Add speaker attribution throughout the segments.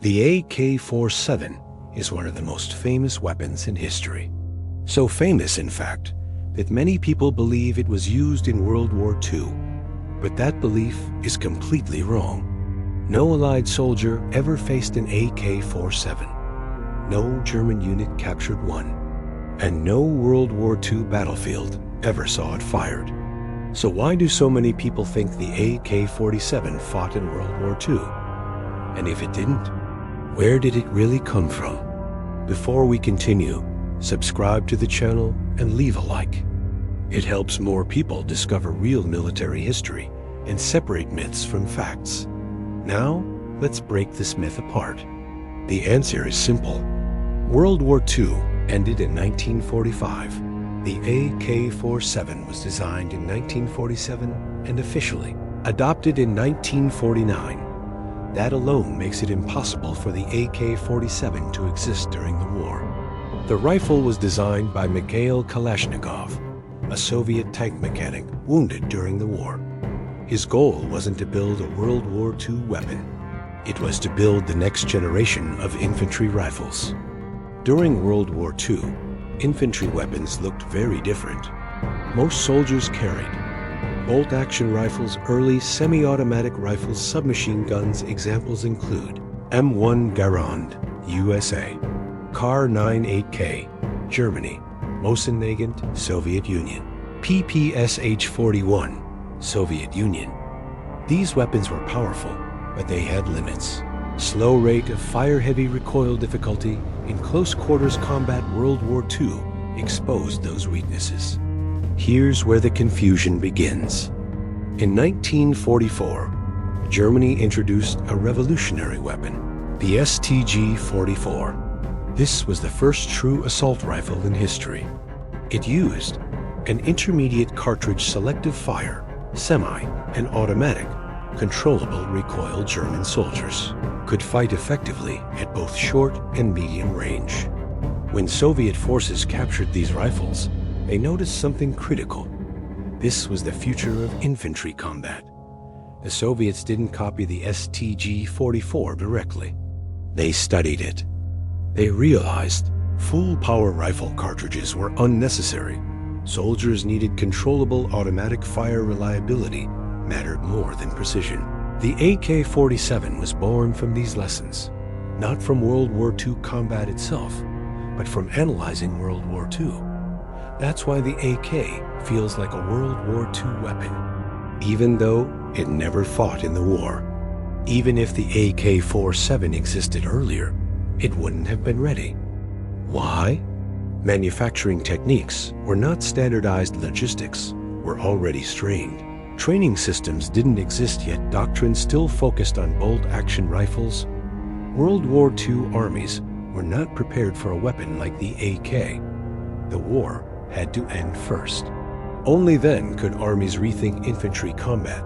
Speaker 1: The AK-47 is one of the most famous weapons in history. So famous, in fact, that many people believe it was used in World War II. But that belief is completely wrong. No Allied soldier ever faced an AK-47. No German unit captured one. And no World War II battlefield ever saw it fired. So why do so many people think the AK-47 fought in World War II? And if it didn't, where did it really come from? Before we continue, subscribe to the channel and leave a like. It helps more people discover real military history and separate myths from facts. Now, let's break this myth apart. The answer is simple. World War II ended in 1945. The AK-47 was designed in 1947 and officially adopted in 1949. That alone makes it impossible for the AK-47 to exist during the war. The rifle was designed by Mikhail Kalashnikov, a Soviet tank mechanic wounded during the war. His goal wasn't to build a World War II weapon. It was to build the next generation of infantry rifles. During World War II, infantry weapons looked very different. Most soldiers carried bolt-action rifles, early semi-automatic rifles, submachine guns. Examples include M1 Garand, USA, Kar-98K, Germany, Mosin-Nagant, Soviet Union, PPSH-41, Soviet Union. These weapons were powerful, but they had limits. Slow rate of fire, heavy recoil difficulty in close-quarters combat. World War II exposed those weaknesses. Here's where the confusion begins. In 1944, Germany introduced a revolutionary weapon, the StG-44. This was the first true assault rifle in history. It used an intermediate cartridge selective fire, semi and automatic, controllable recoil. German soldiers could fight effectively at both short and medium range. When Soviet forces captured these rifles, they noticed something critical. This was the future of infantry combat. The Soviets didn't copy the StG-44 directly. They studied it. They realized full power rifle cartridges were unnecessary. Soldiers needed controllable automatic fire. Reliability mattered more than precision. The AK-47 was born from these lessons, not from World War II combat itself, but from analyzing World War II. That's why the AK feels like a World War II weapon, even though it never fought in the war. Even if the AK-47 existed earlier, it wouldn't have been ready. Why? Manufacturing techniques were not standardized. Logistics were already strained. Training systems didn't exist yet. Doctrine still focused on bolt-action rifles. World War II armies were not prepared for a weapon like the AK. The war had to end first. Only then could armies rethink infantry combat.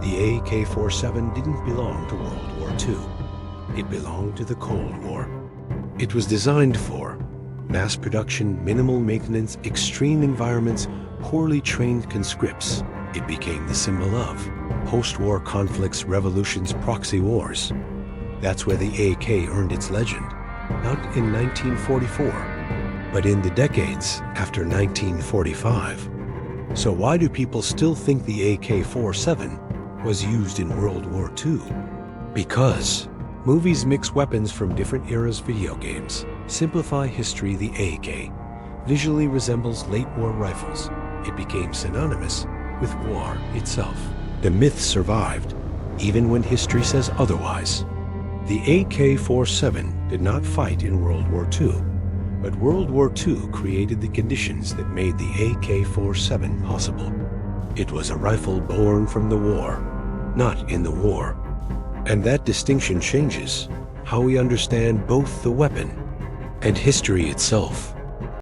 Speaker 1: The AK-47 didn't belong to World War II. It belonged to the Cold War. It was designed for mass production, minimal maintenance, extreme environments, poorly trained conscripts. It became the symbol of post-war conflicts, revolutions, proxy wars. That's where the AK earned its legend, not in 1944, but in the decades after 1945. So why do people still think the AK-47 was used in World War II? Because movies mix weapons from different eras. Video games simplify history. The AK visually resembles late war rifles. It became synonymous with war itself. The myth survived, even when history says otherwise. The AK-47 did not fight in World War II, but World War II created the conditions that made the AK-47 possible. It was a rifle born from the war, not in the war. And that distinction changes how we understand both the weapon and history itself.